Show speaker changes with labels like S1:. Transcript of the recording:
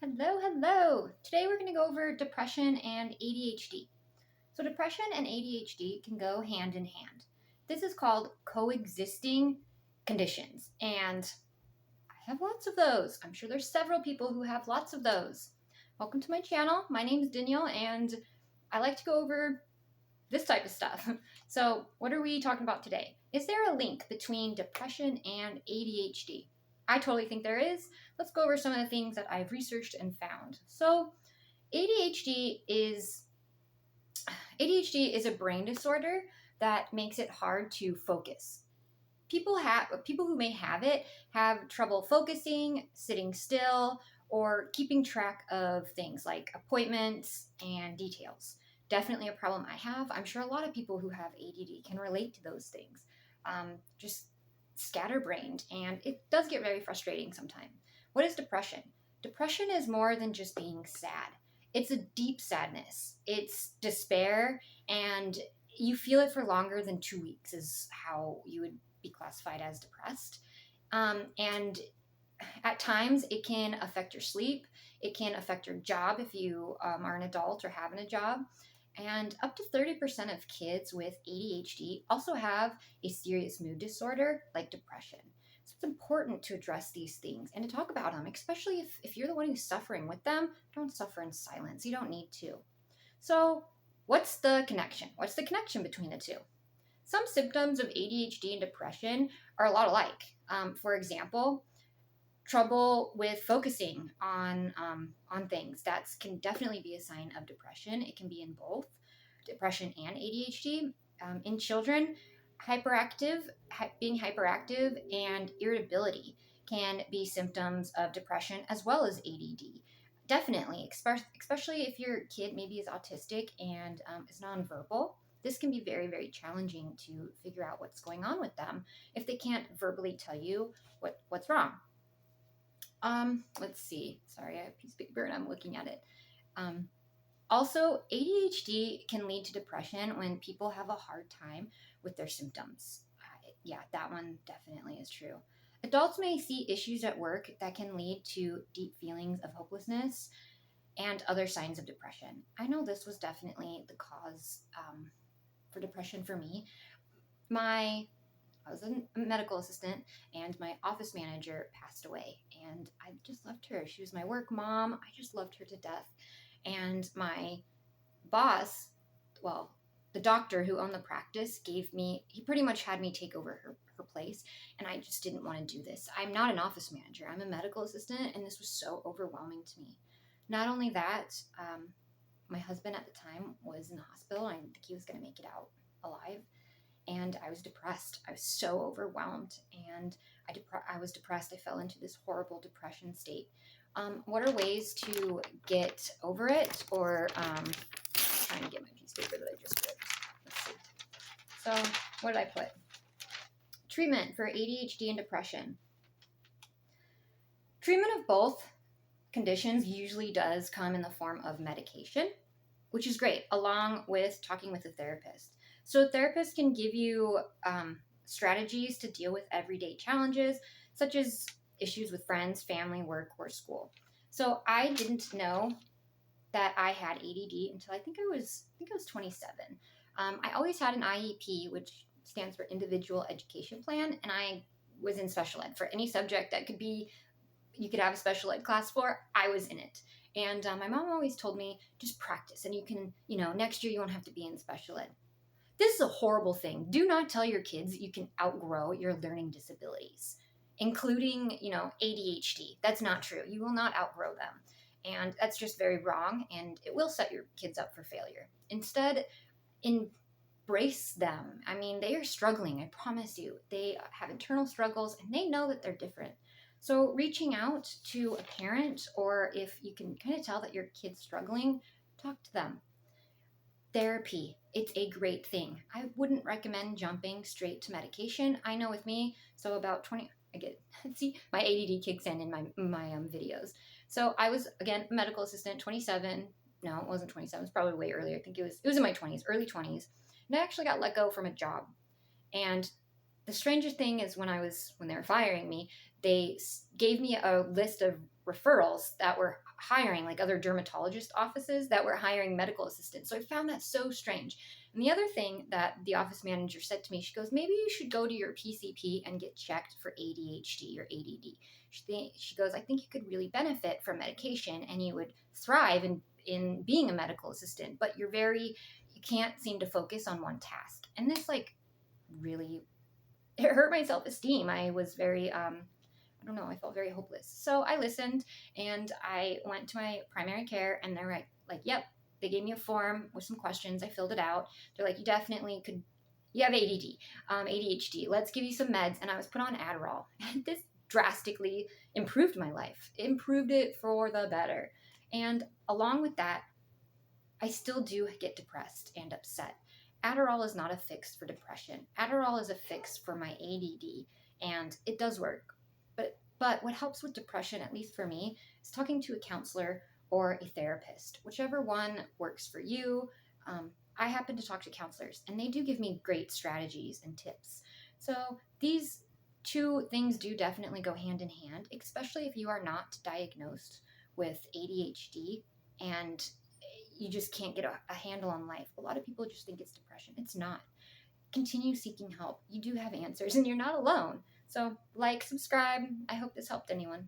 S1: Hello, hello. Today we're going to go over depression and ADHD. So depression and ADHD can go hand in hand. This is called coexisting conditions, and I have lots of those. I'm sure there's several people who have lots of those. Welcome to my channel. My name is Danielle, and I like to go over this type of stuff. So what are we talking about today? Is there a link between depression and ADHD? I totally think there is. Let's go over some of the things that I've researched and found. So ADHD is ADHD is a brain disorder that makes it hard to focus. People who may have it have trouble focusing, sitting still, or keeping track of things like appointments and details. Definitely a problem I have. I'm sure a lot of people who have ADD can relate to those things. Just scatterbrained, and it does get very frustrating sometimes. What is depression? Depression is more than just being sad. It's a deep sadness. It's despair, and you feel it for longer than 2 weeks is how you would be classified as depressed. And at times it can affect your sleep. It can affect your job if you are an adult or having a job. And up to 30% of kids with ADHD also have a serious mood disorder like depression. So it's important to address these things and to talk about them, especially if you're the one who's suffering with them. Don't suffer in silence. You don't need to. So what's the connection? What's the connection between the two? Some symptoms of ADHD and depression are a lot alike. For example, trouble with focusing on things. That can definitely be a sign of depression. It can be in both depression and ADHD. In children, being hyperactive and irritability can be symptoms of depression as well as ADD. Definitely, especially if your kid maybe is autistic and is nonverbal. This can be very, very challenging to figure out what's going on with them if they can't verbally tell you what's wrong. Let's see. Sorry, I have a piece of paper and I'm looking at it. Also, ADHD can lead to depression when people have a hard time with their symptoms. Yeah, that one definitely is true. Adults may see issues at work that can lead to deep feelings of hopelessness and other signs of depression. I know this was definitely the cause for depression for me. I was a medical assistant, and my office manager passed away, and I just loved her. She was my work mom. I just loved her to death. And my boss, well, the doctor who owned the practice he pretty much had me take over her place, and I just didn't want to do this. I'm not an office manager. I'm a medical assistant, and this was so overwhelming to me. Not only that, my husband at the time was in the hospital. I didn't think he was going to make it out alive. And I was depressed. I was so overwhelmed, and I was depressed. I fell into this horrible depression state. What are ways to get over it? Or trying to get my piece of paper that I just did. Let's see. So what did I put? Treatment for ADHD and depression. Treatment of both conditions usually does come in the form of medication, which is great, along with talking with a therapist. So a therapist can give you strategies to deal with everyday challenges, such as issues with friends, family, work, or school. So I didn't know that I had ADD until I think I was 27. I always had an IEP, which stands for Individual Education Plan, and I was in special ed for any subject that you could have a special ed class for. I was in it. And my mom always told me, just practice, and you can, next year you won't have to be in special ed. This is a horrible thing. Do not tell your kids that you can outgrow your learning disabilities, including, ADHD. That's not true. You will not outgrow them. And that's just very wrong, and it will set your kids up for failure. Instead, embrace them. I mean, they are struggling, I promise you. They have internal struggles, and they know that they're different. So reaching out to a parent, or if you can kind of tell that your kid's struggling, talk to them. Therapy, it's a great thing. I wouldn't recommend jumping straight to medication. I know with me, so about 20, see, my ADD kicks in my videos. So I was, again, a medical assistant, 27. No, it wasn't 27. It's probably way earlier. I think it was in my 20s, early 20s. And I actually got let go from a job. And the strangest thing is when they were firing me, they gave me a list of referrals that were hiring, like other dermatologist offices that were hiring medical assistants. So I found that so strange. And the other thing that the office manager said to me, she goes, maybe you should go to your PCP and get checked for ADHD or ADD. She goes, I think you could really benefit from medication and you would thrive in being a medical assistant, but you can't seem to focus on one task. And this like really, it hurt my self-esteem. I was very, I don't know, I felt very hopeless. So I listened and I went to my primary care and they're like, yep, they gave me a form with some questions. I filled it out. They're like, you definitely could, you have ADD, ADHD. Let's give you some meds. And I was put on Adderall. And this drastically improved my life, improved it for the better. And along with that, I still do get depressed and upset. Adderall is not a fix for depression. Adderall is a fix for my ADD, and it does work. But what helps with depression, at least for me, is talking to a counselor or a therapist, whichever one works for you. I happen to talk to counselors, and they do give me great strategies and tips. So these two things do definitely go hand in hand, especially if you are not diagnosed with ADHD and you just can't get a handle on life. A lot of people just think it's depression. It's not. Continue seeking help. You do have answers and you're not alone. So like, subscribe. I hope this helped anyone.